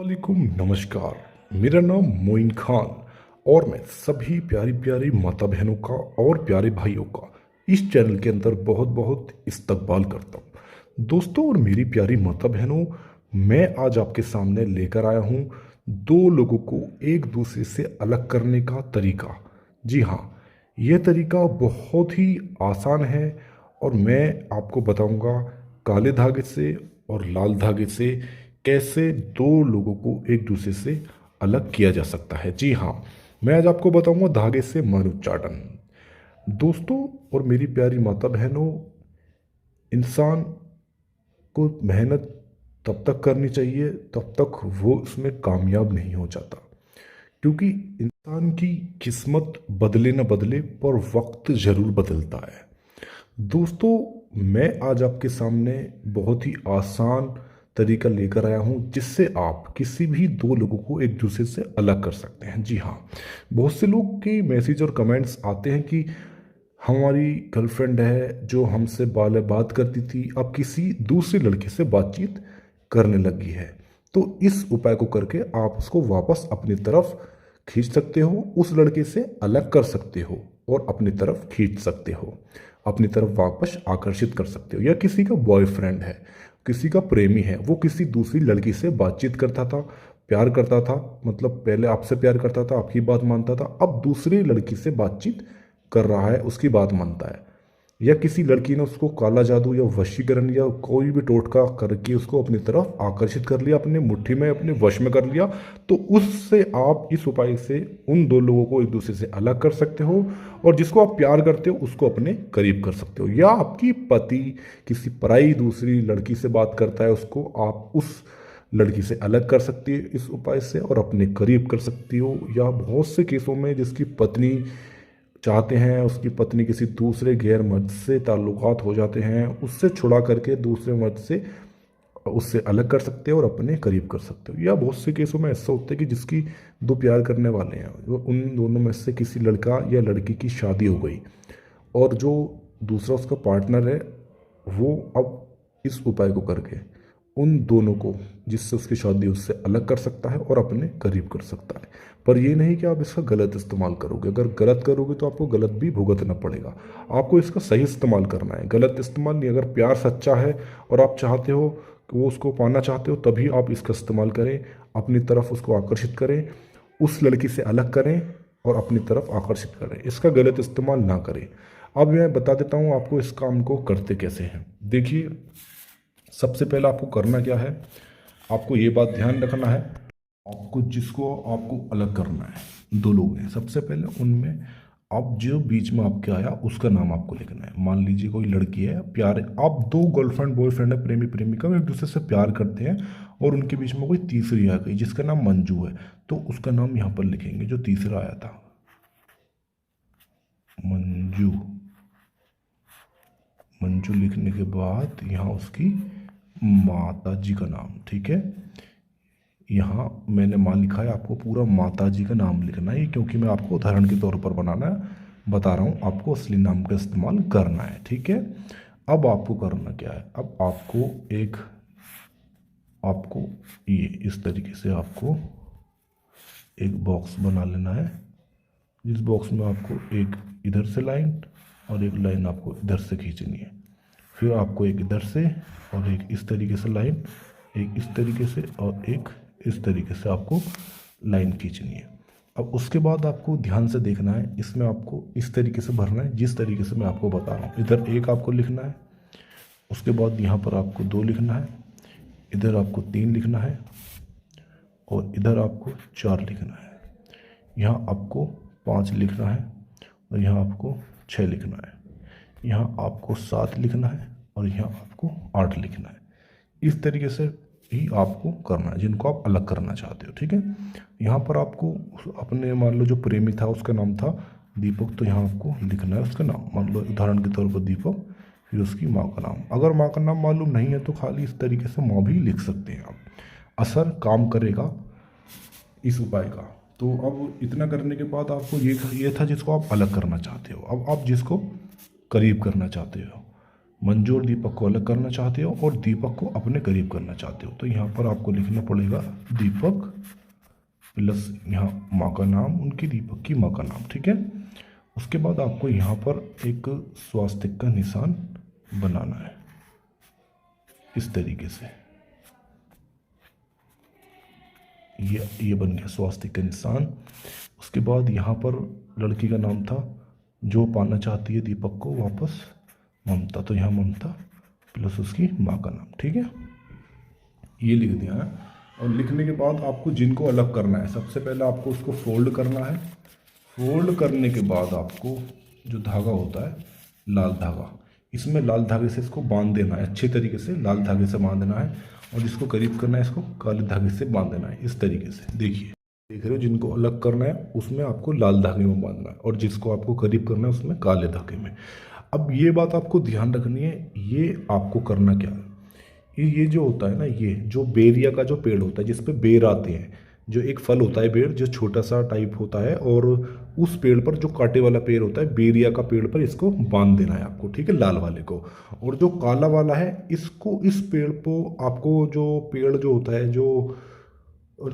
वालेकुम नमस्कार। मेरा नाम मोइन खान और मैं सभी प्यारी प्यारी माता बहनों का और प्यारे भाइयों का इस चैनल के अंदर बहुत बहुत इस्तकबाल करता हूँ। दोस्तों और मेरी प्यारी माता बहनों, मैं आज आपके सामने लेकर आया हूँ दो लोगों को एक दूसरे से अलग करने का तरीका। जी हाँ, यह तरीका बहुत ही आसान है और मैं आपको बताऊंगा काले धागे से और लाल धागे से कैसे दो लोगों को एक दूसरे से अलग किया जा सकता है। जी हाँ, मैं आज आपको बताऊंगा धागे से मनोच्चाटन। दोस्तों और मेरी प्यारी माता बहनों, इंसान को मेहनत तब तक करनी चाहिए तब तक वो उसमें कामयाब नहीं हो जाता, क्योंकि इंसान की किस्मत बदले न बदले पर वक्त जरूर बदलता है। दोस्तों, मैं आज आपके सामने बहुत ही आसान तरीका लेकर आया हूं जिससे आप किसी भी दो लोगों को एक दूसरे से अलग कर सकते हैं। जी हाँ, बहुत से लोग के मैसेज और कमेंट्स आते हैं कि हमारी गर्लफ्रेंड है जो हमसे बात करती थी, अब किसी दूसरे लड़के से बातचीत करने लगी है। तो इस उपाय को करके आप उसको वापस अपनी तरफ खींच सकते हो, उस लड़के से अलग कर सकते हो और अपनी तरफ खींच सकते हो, अपनी तरफ वापस आकर्षित कर सकते हो। या किसी का बॉयफ्रेंड है, किसी का प्रेमी है, वो किसी दूसरी लड़की से बातचीत करता था, प्यार करता था, मतलब पहले आपसे प्यार करता था, आपकी बात मानता था, अब दूसरी लड़की से बातचीत कर रहा है, उसकी बात मानता है। या किसी लड़की ने उसको काला जादू या वशीकरण या कोई भी टोटका करके उसको अपनी तरफ आकर्षित कर लिया, अपने मुट्ठी में अपने वश में कर लिया, तो उससे आप इस उपाय से उन दो लोगों को एक दूसरे से अलग कर सकते हो और जिसको आप प्यार करते हो उसको अपने करीब कर सकते हो। या आपकी पति किसी पराई दूसरी लड़की से बात करता है, उसको आप उस लड़की से अलग कर सकती है इस उपाय से और अपने करीब कर सकती हो। या बहुत से केसों में जिसकी पत्नी चाहते हैं उसकी पत्नी किसी दूसरे गैर मर्द से ताल्लुकात हो जाते हैं, उससे छुड़ा करके दूसरे मर्द से उससे अलग कर सकते हो और अपने करीब कर सकते हो। या बहुत से केसों में ऐसा होता है कि जिसकी दो प्यार करने वाले हैं, वो उन दोनों में से किसी लड़का या लड़की की शादी हो गई और जो दूसरा उसका पार्टनर है वो अब इस उपाय को करके उन दोनों को जिससे उसकी शादी उससे अलग कर सकता है और अपने करीब कर सकता है। पर ये नहीं कि आप इसका गलत इस्तेमाल करोगे। अगर गलत करोगे तो आपको गलत भी भुगतना पड़ेगा। आपको इसका सही इस्तेमाल करना है, गलत इस्तेमाल नहीं। अगर प्यार सच्चा है और आप चाहते हो कि वो उसको पाना चाहते हो, तभी आप इसका इस्तेमाल करें, अपनी तरफ उसको आकर्षित करें, उस लड़की से अलग करें और अपनी तरफ आकर्षित करें। इसका गलत इस्तेमाल ना करें। अब मैं बता देता हूँ आपको इस काम को करते कैसे हैं। देखिए, सबसे पहले आपको करना क्या है, आपको ये बात ध्यान रखना है, आपको जिसको आपको अलग करना है, दो लोग हैं, सबसे पहले उनमें आप जो बीच में आपके आया उसका नाम आपको लिखना है। मान लीजिए कोई लड़की है, प्यार है, आप दो गर्लफ्रेंड बॉयफ्रेंड है, प्रेमी प्रेमिका, वो एक दूसरे से प्यार करते हैं और उनके बीच में कोई तीसरी आ गई जिसका नाम मंजू है, तो उसका नाम यहाँ पर लिखेंगे जो तीसरा आया था, मंजू। मंजू लिखने के बाद यहाँ उसकी माता जी का नाम, ठीक है। यहाँ मैंने माँ लिखा है, आपको पूरा माता जी का नाम लिखना है, क्योंकि मैं आपको उदाहरण के तौर पर बता रहा हूँ, आपको असली नाम का इस्तेमाल करना है, ठीक है। अब आपको करना क्या है, अब आपको ये इस तरीके से आपको एक बॉक्स बना लेना है, जिस बॉक्स में आपको एक इधर से लाइन और एक लाइन आपको इधर से खींचनी है। फिर आपको एक इधर से और एक इस तरीके से लाइन, एक इस तरीके से और एक इस तरीके से आपको लाइन खींचनी है। अब उसके बाद आपको ध्यान से देखना है, इसमें आपको इस तरीके से भरना है जिस तरीके से मैं आपको बता रहा हूँ। इधर एक आपको लिखना है, उसके बाद यहाँ पर आपको दो लिखना है, इधर आपको तीन लिखना है और इधर आपको चार लिखना है। यहाँ आपको पाँच लिखना है और यहाँ आपको छः लिखना है। यहाँ आपको सात लिखना है और यहाँ आपको आठ लिखना है। इस तरीके से ही आपको करना है जिनको आप अलग करना चाहते हो, ठीक है। यहाँ पर आपको अपने मान लो जो प्रेमी था उसका नाम था दीपक, तो यहाँ आपको लिखना है उसका नाम, मान लो उदाहरण के तौर पर दीपक, फिर उसकी माँ का नाम। अगर माँ का नाम मालूम नहीं है तो खाली इस तरीके से माँ भी लिख सकते हैं आप, असर काम करेगा इस उपाय का। तो अब इतना करने के बाद आपको ये था जिसको आप अलग करना चाहते हो। अब आप जिसको करीब करना चाहते हो, मंजू और दीपक को अलग करना चाहते हो और दीपक को अपने करीब करना चाहते हो, तो यहाँ पर आपको लिखना पड़ेगा दीपक प्लस यहाँ माँ का नाम, उनकी दीपक की माँ का नाम, ठीक है। उसके बाद आपको यहाँ पर एक स्वास्तिक का निशान बनाना है इस तरीके से। ये बन गया स्वास्तिक का निशान। उसके बाद यहाँ पर लड़की का नाम था जो पाना चाहती है दीपक को वापस, ममता, तो यहाँ ममता प्लस उसकी माँ का नाम, ठीक है। ये लिख दिया है। और लिखने के बाद आपको जिनको अलग करना है, सबसे पहले आपको उसको फोल्ड करना है। फोल्ड करने के बाद आपको जो धागा होता है लाल धागा, इसमें लाल धागे से इसको बांध देना है, अच्छे तरीके से लाल धागे से बांध देना है। और जिसको करीब करना है इसको काले धागे से बांध देना है इस तरीके से। देखिए, देख रहे हो, जिनको अलग करना है उसमें आपको लाल धागे में बांधना है और जिसको आपको करीब करना है उसमें काले धागे में। अब ये बात आपको ध्यान रखनी है, ये आपको करना क्या है, ये जो होता है ना, ये जो बेरिया का जो पेड़ होता है जिस पे बेर आते हैं, जो एक फल होता है बेर जो छोटा सा टाइप होता है, और उस पेड़ पर जो कांटे वाला पेड़ होता है बेरिया का पेड़ पर इसको बांध देना है आपको, ठीक है, लाल वाले को। और जो काला वाला है इसको, इस पेड़ को आपको, जो पेड़ जो होता है, जो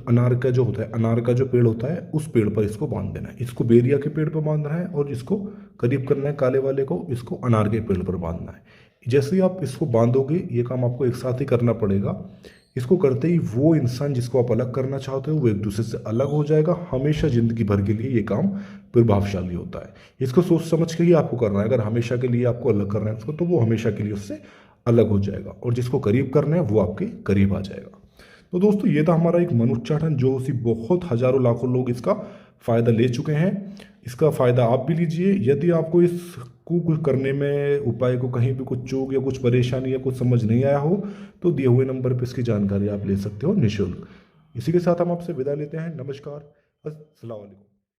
अनार का जो होता है, अनार का जो पेड़ होता है उस पेड़ पर इसको बांध देना है। इसको बेरिया के पेड़ पर बांधना है और जिसको करीब करना है काले वाले को, इसको अनार के पेड़ पर बांधना है। जैसे ही आप इसको बांधोगे, ये काम आपको एक साथ ही करना पड़ेगा। इसको करते ही वो इंसान जिसको आप अलग करना चाहते हो वो एक दूसरे से अलग हो जाएगा। हमेशा ज़िंदगी भर के लिए ये काम प्रभावशाली होता है। इसको सोच समझ के ही आपको करना है। अगर हमेशा के लिए आपको अलग करना है उसको, तो वो हमेशा के लिए उससे अलग हो जाएगा और जिसको करीब करना है वो आपके करीब आ जाएगा। तो दोस्तों, ये था हमारा एक मनुष्चाटन, जो उसी बहुत हजारों लाखों लोग इसका फ़ायदा ले चुके हैं। इसका फ़ायदा आप भी लीजिए। यदि आपको इसको करने में, उपाय को कहीं भी कुछ चूक या कुछ परेशानी या कुछ समझ नहीं आया हो, तो दिए हुए नंबर पर इसकी जानकारी आप ले सकते हो निःशुल्क। इसी के साथ हम आपसे विदा लेते हैं। नमस्कार, अस्सलाम वालेकुम।